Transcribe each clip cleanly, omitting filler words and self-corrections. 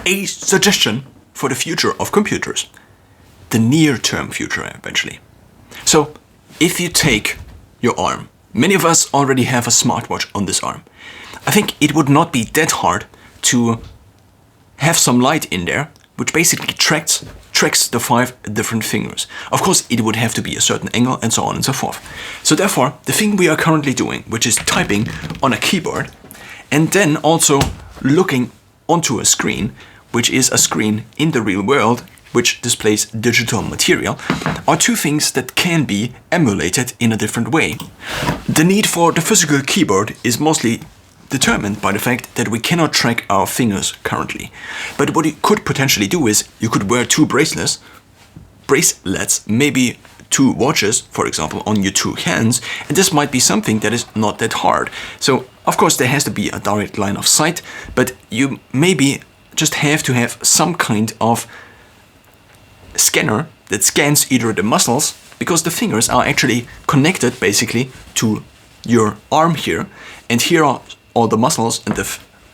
a suggestion for the future of computers. The near-term future, eventually. So, if you take your arm, many of us already have a smartwatch on this arm. I think it would not be that hard to have some light in there, which basically tracks the 5 different fingers. Of course, it would have to be a certain angle and so on and so forth. So therefore, the thing we are currently doing, which is typing on a keyboard, and then also looking onto a screen, which is a screen in the real world, which displays digital material, are 2 things that can be emulated in a different way. The need for the physical keyboard is mostly determined by the fact that we cannot track our fingers currently. But what you could potentially do is you could wear 2 bracelets, maybe 2 watches, for example, on your 2 hands, and this might be something that is not that hard. So, of course, there has to be a direct line of sight, but you maybe just have to have some kind of scanner that scans either the muscles, because the fingers are actually connected basically to your arm here, and here are all the muscles,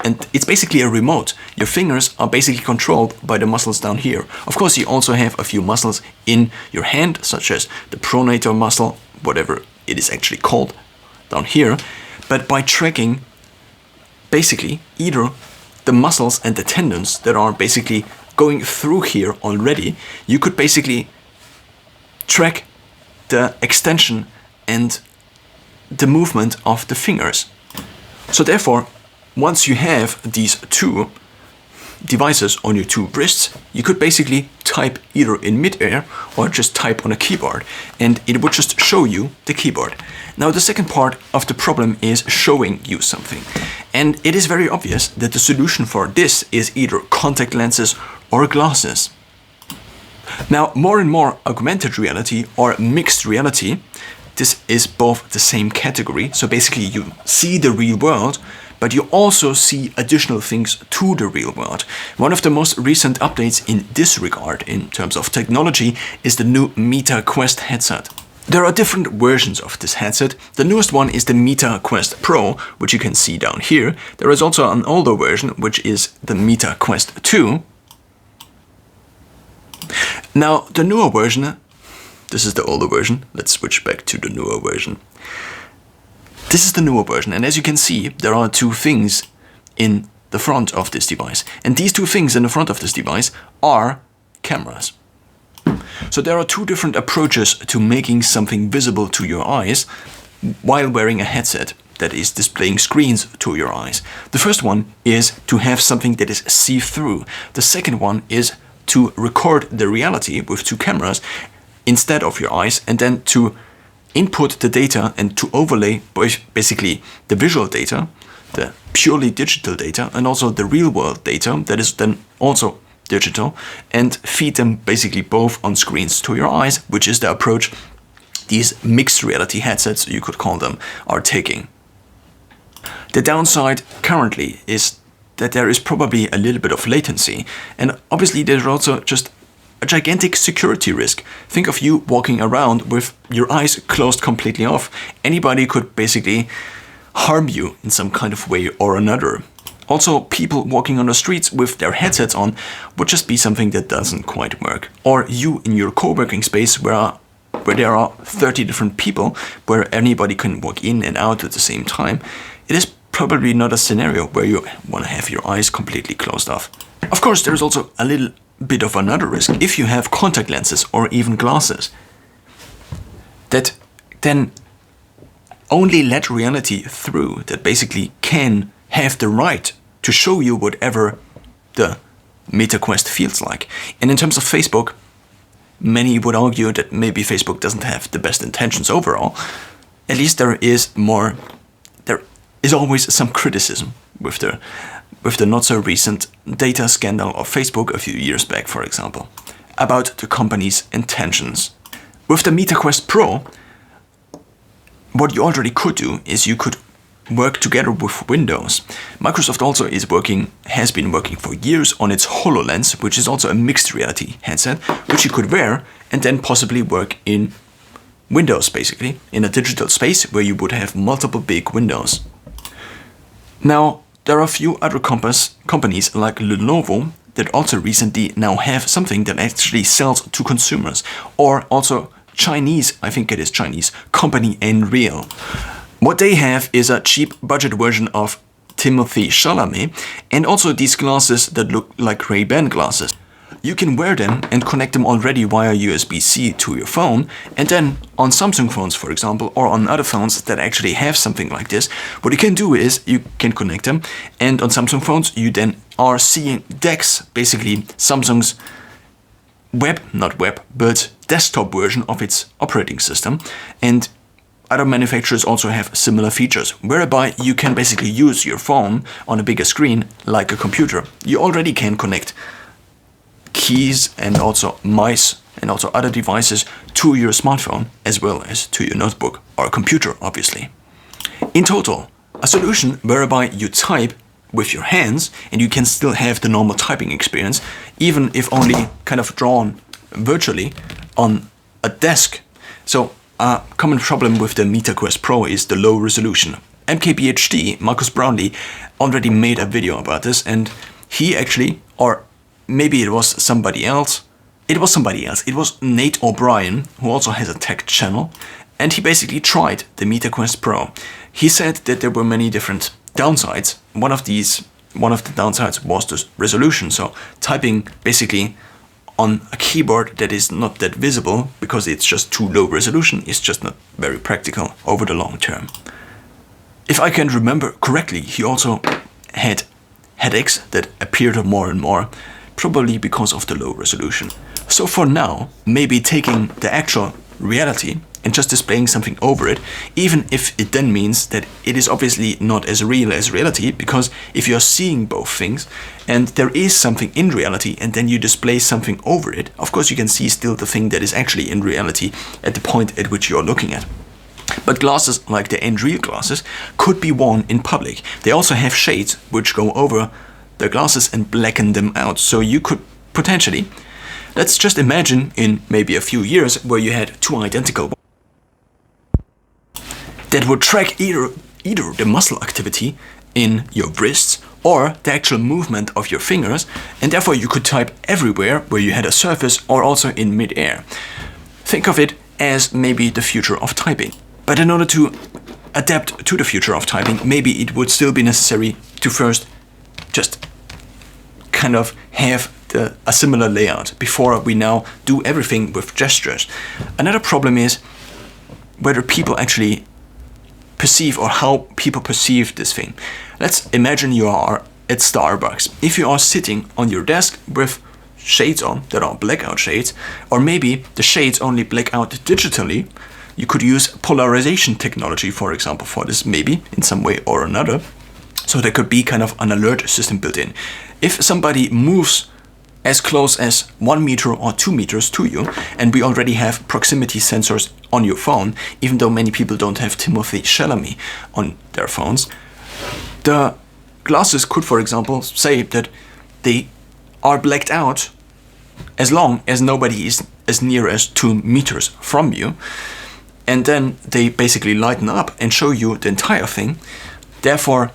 and it's basically a remote. Your fingers are basically controlled by the muscles down here. Of course, you also have a few muscles in your hand, such as the pronator muscle, whatever it is actually called, down here. But by tracking basically either the muscles and the tendons that are basically going through here already, you could basically track the extension and the movement of the fingers. So therefore, once you have these 2 devices on your 2 wrists, you could basically type either in mid-air or just type on a keyboard, and it would just show you the keyboard. Now the second part of the problem is showing you something, and it is very obvious that the solution for this is either contact lenses or glasses. Now, more and more augmented reality or mixed reality, this is both the same category, so basically you see the real world, but you also see additional things to the real world. One of the most recent updates in this regard, in terms of technology, is the new Meta Quest headset. There are different versions of this headset. The newest one is the Meta Quest Pro, which you can see down here. There is also an older version, which is the Meta Quest 2. Now, the newer version, this is the older version. Let's switch back to the newer version. This is the newer version, and as you can see, there are 2 things in the front of this device. And these 2 things in the front of this device are cameras. So there are 2 different approaches to making something visible to your eyes while wearing a headset that is displaying screens to your eyes. The first one is to have something that is see-through. The second one is to record the reality with 2 cameras instead of your eyes, and then to input the data and to overlay basically the visual data, the purely digital data, and also the real world data that is then also digital, and feed them basically both on screens to your eyes, which is the approach these mixed reality headsets, you could call them, are taking. The downside currently is that there is probably a little bit of latency, and obviously there's also just a gigantic security risk. Think of you walking around with your eyes closed completely off. Anybody could basically harm you in some kind of way or another. Also, people walking on the streets with their headsets on would just be something that doesn't quite work. Or you in your co-working space where there are 30 different people, where anybody can walk in and out at the same time. It is probably not a scenario where you want to have your eyes completely closed off. Of course, there's also a little bit of another risk if you have contact lenses or even glasses that then only let reality through, that basically can have the right to show you whatever the Meta Quest feels like. And in terms of Facebook, many would argue that maybe Facebook doesn't have the best intentions overall. At least there is always some criticism with the not so recent data scandal of Facebook a few years back, for example, about the company's intentions. With the Meta Quest Pro, what you already could do is you could work together with Windows. Microsoft also has been working for years on its HoloLens, which is also a mixed reality headset, which you could wear and then possibly work in Windows, basically, in a digital space where you would have multiple big windows. Now, there are a few other companies like Lenovo that also recently now have something that actually sells to consumers, or also Chinese, I think it is Chinese, company Nreal. What they have is a cheap budget version of Timothée Chalamet, and also these glasses that look like Ray-Ban glasses. You can wear them and connect them already via USB-C to your phone, and then on Samsung phones, for example, or on other phones that actually have something like this, what you can do is you can connect them, and on Samsung phones you then are seeing DeX, basically Samsung's but desktop version of its operating system, and other manufacturers also have similar features, whereby you can basically use your phone on a bigger screen like a computer. You already can connect keys and also mice and also other devices to your smartphone, as well as to your notebook or computer, obviously. In total, a solution whereby you type with your hands and you can still have the normal typing experience, even if only kind of drawn virtually on a desk. So a common problem with the MetaQuest Pro is the low resolution. MKBHD, Marcus Brownlee, already made a video about this, and he actually, or maybe it was somebody else. It was Nate O'Brien, who also has a tech channel, and he basically tried the MetaQuest Pro. He said that there were many different downsides. One of the downsides was the resolution, so typing basically on a keyboard that is not that visible because it's just too low resolution is just not very practical over the long term. If I can remember correctly, he also had headaches that appeared more and more, probably because of the low resolution. So for now, maybe taking the actual reality and just displaying something over it, even if it then means that it is obviously not as real as reality, because if you're seeing both things and there is something in reality and then you display something over it, of course you can see still the thing that is actually in reality at the point at which you're looking at. But glasses like the Nreal glasses could be worn in public. They also have shades which go over the glasses and blacken them out, so you could potentially, let's just imagine in maybe a few years where you had two identical that would track either the muscle activity in your wrists or the actual movement of your fingers, and therefore you could type everywhere where you had a surface or also in mid-air. Think of it as maybe the future of typing. But in order to adapt to the future of typing, maybe it would still be necessary to first just kind of have a similar layout before we now do everything with gestures. Another problem is whether people actually perceive or how people perceive this thing. Let's imagine you are at Starbucks. If you are sitting on your desk with shades on that are blackout shades, or maybe the shades only black out digitally, you could use polarization technology, for example, for this, maybe in some way or another. So there could be kind of an alert system built in. If somebody moves as close as 1 meter or 2 meters to you, and we already have proximity sensors on your phone, even though many people don't have Timothée Chalamet on their phones, the glasses could, for example, say that they are blacked out as long as nobody is as near as 2 meters from you, and then they basically lighten up and show you the entire thing, therefore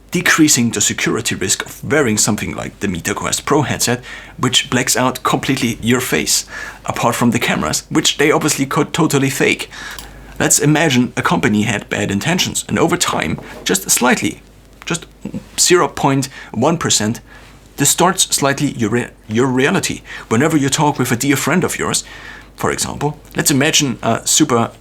decreasing the security risk of wearing something like the MetaQuest Pro headset, which blacks out completely your face, apart from the cameras, which they obviously could totally fake. Let's imagine a company had bad intentions, and over time, just slightly, just 0.1%, distorts slightly your reality. Whenever you talk with a dear friend of yours, for example, let's imagine a super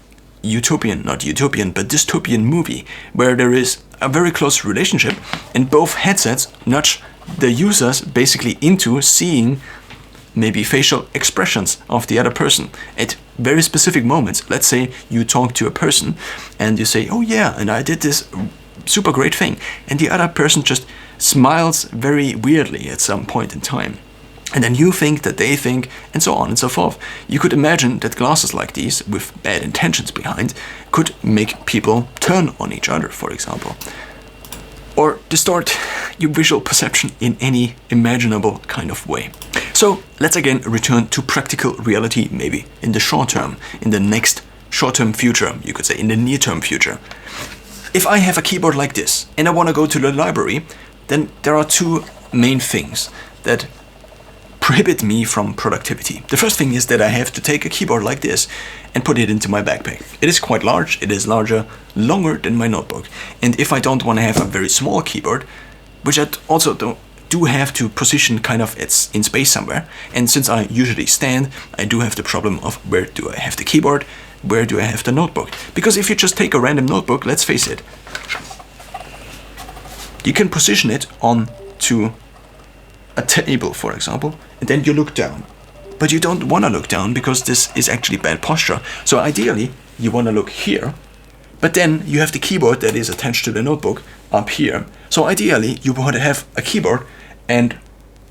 not utopian, but dystopian movie where there is a very close relationship and both headsets nudge the users basically into seeing maybe facial expressions of the other person at very specific moments. Let's say you talk to a person and you say, oh yeah, and I did this super great thing, and the other person just smiles very weirdly at some point in time. And then you think that they think, and so on and so forth. You could imagine that glasses like these, with bad intentions behind, could make people turn on each other, for example. Or distort your visual perception in any imaginable kind of way. So let's again return to practical reality, maybe in the short term, in the next short-term future, you could say, in the near-term future. If I have a keyboard like this, and I want to go to the library, then there are two main things that prohibit me from productivity. The first thing is that I have to take a keyboard like this and put it into my backpack. It is quite large, it is longer than my notebook. And if I don't want to have a very small keyboard, which I also do have to position kind of in space somewhere, and since I usually stand, I do have the problem of where do I have the keyboard, where do I have the notebook? Because if you just take a random notebook, let's face it, you can position it onto a table, for example, and then you look down. But you don't want to look down because this is actually bad posture. So ideally, you want to look here, but then you have the keyboard that is attached to the notebook up here. So ideally, you want to have a keyboard and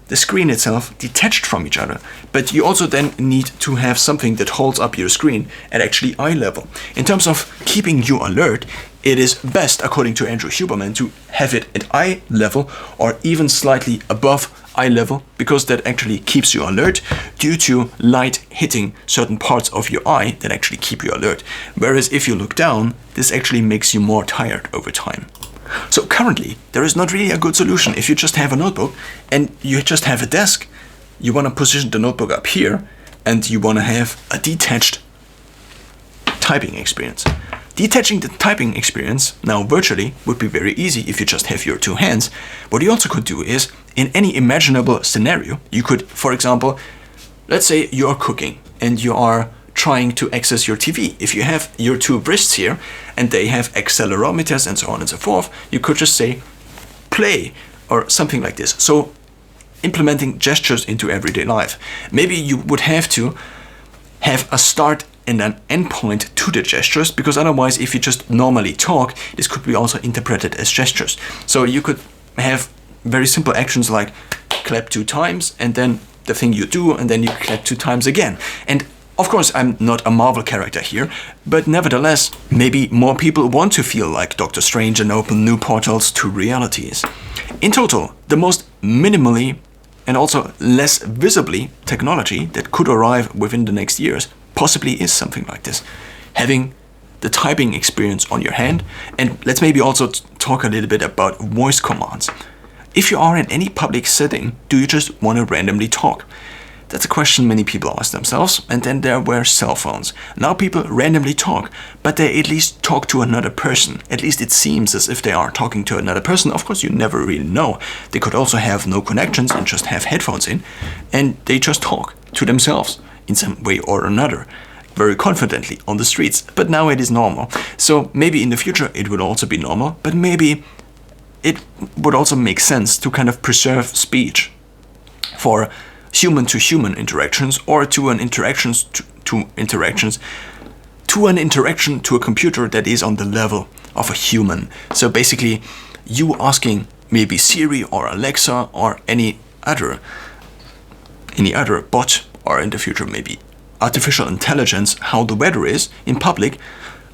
the screen itself detached from each other. But you also then need to have something that holds up your screen at actually eye level. In terms of keeping you alert, it is best, according to Andrew Huberman, to have it at eye level or even slightly above eye level, because that actually keeps you alert due to light hitting certain parts of your eye that actually keep you alert. Whereas if you look down, this actually makes you more tired over time. So currently, there is not really a good solution. If you just have a notebook and you just have a desk, you want to position the notebook up here and you want to have a detached typing experience. Detaching the typing experience now virtually would be very easy if you just have your two hands. What you also could do is, in any imaginable scenario, you could, for example, let's say you are cooking and you are trying to access your TV. If you have your two wrists here and they have accelerometers and so on and so forth, you could just say play or something like this. So implementing gestures into everyday life. Maybe you would have to have a start and an endpoint to the gestures, because otherwise if you just normally talk, this could be also interpreted as gestures. So you could have very simple actions like clap 2 times and then the thing you do and then you clap 2 times again. And of course, I'm not a Marvel character here, but nevertheless, maybe more people want to feel like Doctor Strange and open new portals to realities. In total, the most minimally and also less visibly technology that could arrive within the next years possibly is something like this. Having the typing experience on your hand, and let's maybe also talk a little bit about voice commands. If you are in any public setting, do you just want to randomly talk? That's a question many people ask themselves, and then there were cell phones. Now people randomly talk, but they at least talk to another person. At least it seems as if they are talking to another person. Of course, you never really know. They could also have no connections and just have headphones in, and they just talk to themselves in some way or another, very confidently on the streets. But now it is normal. So maybe in the future it would also be normal, but maybe it would also make sense to kind of preserve speech for human-to-human interactions, or to an interaction to a computer that is on the level of a human. So basically, you asking maybe Siri or Alexa or any other bot, or in the future maybe artificial intelligence, how the weather is in public,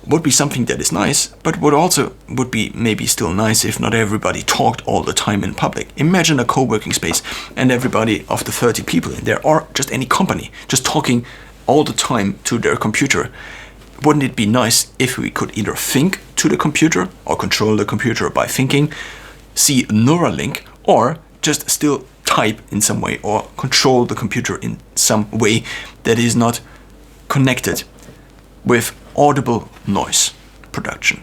would be something that is nice, but would be maybe still nice if not everybody talked all the time in public. Imagine a co-working space and everybody of the 30 people in there, or just any company, just talking all the time to their computer. Wouldn't it be nice if we could either think to the computer or control the computer by thinking, see Neuralink, or just still type in some way or control the computer in some way that is not connected with audible noise production?